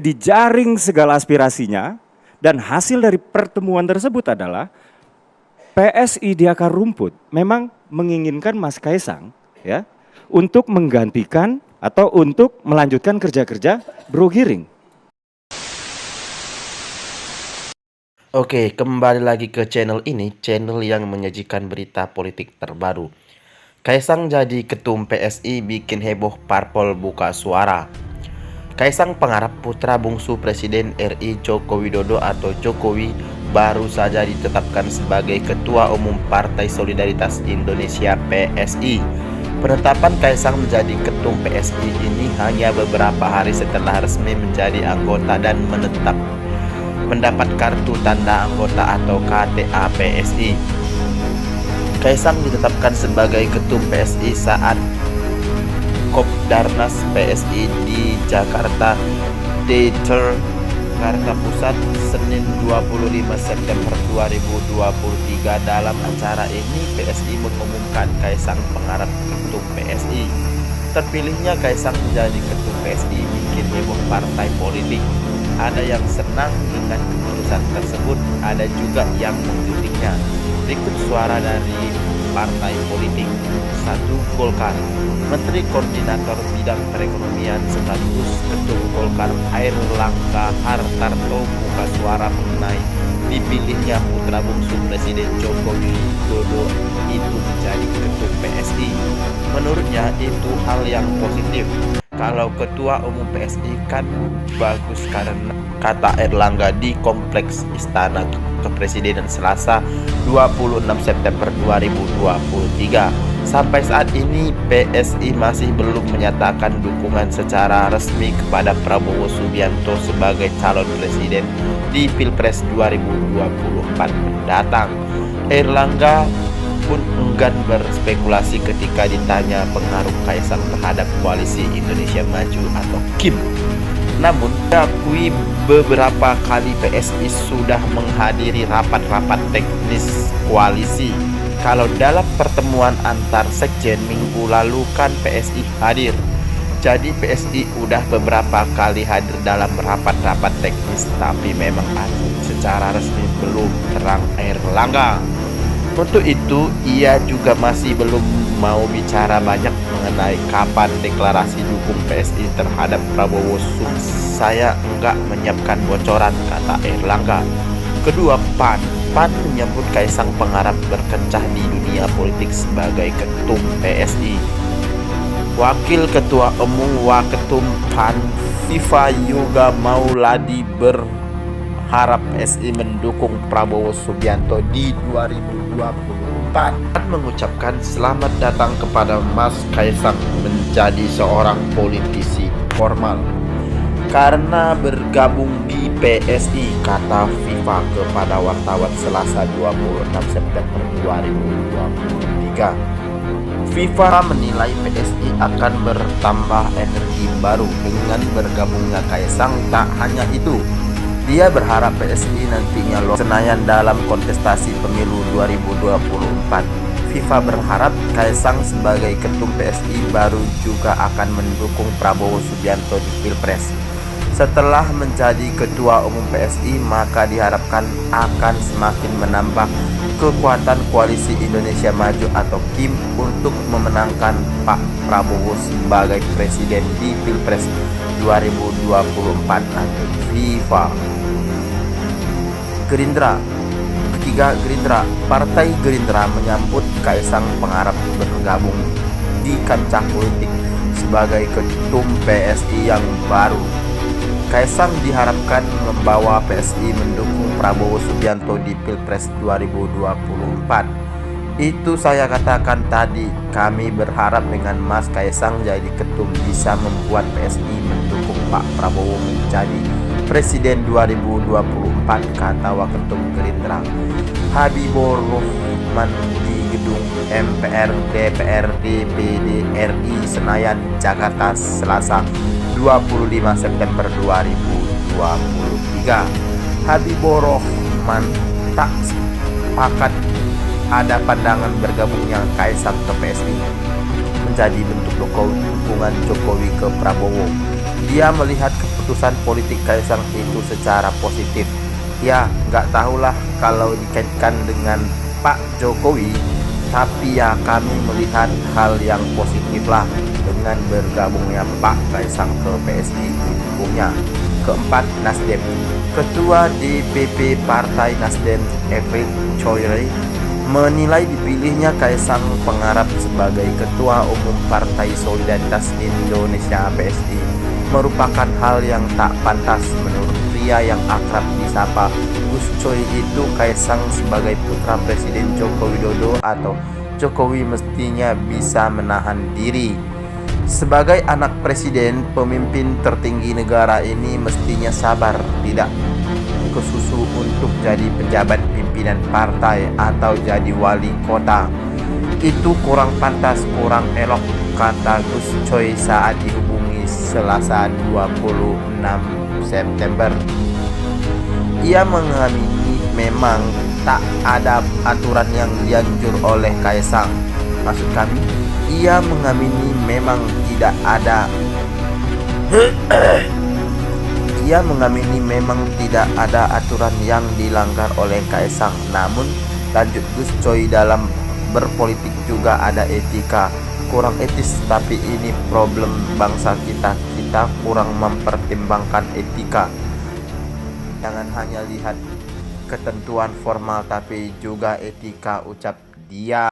dijaring segala aspirasinya, dan hasil dari pertemuan tersebut adalah PSI di akar rumput memang menginginkan Mas Kaisang ya untuk menggantikan atau untuk melanjutkan kerja-kerja Bro Giring. Oke, kembali lagi ke channel ini, channel yang menyajikan berita politik terbaru. Kaisang jadi ketum PSI bikin heboh parpol buka suara. Kaisang Pangarep, putra bungsu Presiden RI Joko Widodo atau Jokowi, baru saja ditetapkan sebagai Ketua Umum Partai Solidaritas Indonesia PSI. Penetapan Kaisang menjadi ketum PSI ini hanya beberapa hari setelah resmi menjadi anggota dan mendapat kartu tanda anggota atau KTA PSI. Kaisang ditetapkan sebagai ketum PSI saat Kopdarnas PSI di Jakarta Theater, Jakarta Pusat, Senin 25 September 2023. Dalam acara ini PSI mengumumkan Kaisang Pangarep ketum PSI. Terpilihnya Kaisang menjadi ketum PSI bikin heboh partai politik. Ada yang senang dengan keputusan tersebut, ada juga yang mengkritiknya. Berikut suara dari partai politik. 1. Golkar. Menteri Koordinator Bidang Perekonomian sekaligus Ketum Golkar Airlangga Hartarto buka suara mengenai dipilihnya putra bungsu Presiden Joko Widodo itu menjadi ketum PSI. Menurutnya itu hal yang positif. Kalau ketua umum PSI kan bagus, karena kata Airlangga di Kompleks Istana Kepresidenan Selasa 26 September 2023. Sampai saat ini PSI masih belum menyatakan dukungan secara resmi kepada Prabowo Subianto sebagai calon presiden di Pilpres 2024 mendatang. Airlangga pun enggan berspekulasi ketika ditanya pengaruh Kaisang terhadap Koalisi Indonesia Maju atau KIM. Namun, diakui beberapa kali PSI sudah menghadiri rapat-rapat teknis koalisi. Kalau dalam pertemuan antar sekjen minggu lalu kan PSI hadir. Jadi PSI udah beberapa kali hadir dalam rapat-rapat teknis, tapi memang secara resmi belum terang Airlangga. Untuk itu, ia juga masih belum mau bicara banyak mengenai kapan deklarasi dukung PSI terhadap Prabowo. Saya enggak menyiapkan bocoran, kata Airlangga. Kedua, PAN menyebut Kaisang Pangarep berkecah di dunia politik sebagai ketum PSI. Wakil Ketua Umum Waketum PAN Viva Yoga Mauladi berharap PSI mendukung Prabowo Subianto di 2024 dan mengucapkan selamat datang kepada Mas Kaisang menjadi seorang politisi formal karena bergabung di PSI, kata Viva kepada wartawan Selasa 26 September 2023. Viva menilai PSI akan bertambah energi baru dengan bergabungnya Kaisang. Tak hanya itu, dia berharap PSI nantinya lolos Senayan dalam kontestasi pemilu 2024. Viva berharap Kaisang sebagai ketum PSI baru juga akan mendukung Prabowo Subianto di Pilpres. Setelah menjadi ketua umum PSI, maka diharapkan akan semakin menambah kekuatan Koalisi Indonesia Maju atau KIM untuk memenangkan Pak Prabowo sebagai presiden di Pilpres 2024 nanti. Viva. Gerindra. Ketiga, Gerindra. Partai Gerindra menyambut Kaisang Pangarep bergabung di kancah politik sebagai ketum PSI yang baru. Kaisang diharapkan membawa PSI mendukung Prabowo Subianto di Pilpres 2024. Itu saya katakan tadi, kami berharap dengan Mas Kaisang jadi ketum bisa membuat PSI mendukung Pak Prabowo menjadi Presiden 2024, kata Waketum Gerindra Habibur Rahman di gedung MPR DPR DPD RI Senayan, Jakarta, Selasa 25 September 2023. Habibur Rahman tak sepakat ada pandangan bergabungnya Kaisang ke PSI menjadi bentuk dukungan Jokowi ke Prabowo. Dia melihat keputusan keputusan politik Kaisang itu secara positif. Ya, nggak tahulah kalau dikaitkan dengan Pak Jokowi, tapi ya kami melihat hal yang positif lah dengan bergabungnya Pak Kaisang ke PSI didukungnya. Keempat, Nasdem. Ketua DPP Partai Nasdem, Erick Thohir, menilai dipilihnya Kaisang Pangarep sebagai Ketua Umum Partai Solidaritas Indonesia PSI merupakan hal yang tak pantas. Menurut pria yang akrab disapa Gus Coy itu, Kaisang sebagai putra Presiden Joko Widodo atau Jokowi mestinya bisa menahan diri. Sebagai anak presiden, pemimpin tertinggi negara ini mestinya sabar, tidak kesusu untuk jadi pejabat pimpinan partai atau jadi wali kota. Itu kurang pantas, kurang elok, kata Gus Coy saat dihubungi Selasa 26 September. Ia mengamini memang tak ada aturan yang dianjur oleh Kaisang. Maksud kami, ia mengamini memang tidak ada Ia mengamini memang tidak ada aturan yang dilanggar oleh Kaisang. Namun, lanjut Gus Coy, dalam berpolitik juga ada etika. Kurang etis, tapi ini problem bangsa kita. Kita kurang mempertimbangkan etika. Jangan hanya lihat ketentuan formal, tapi juga etika, ucap dia.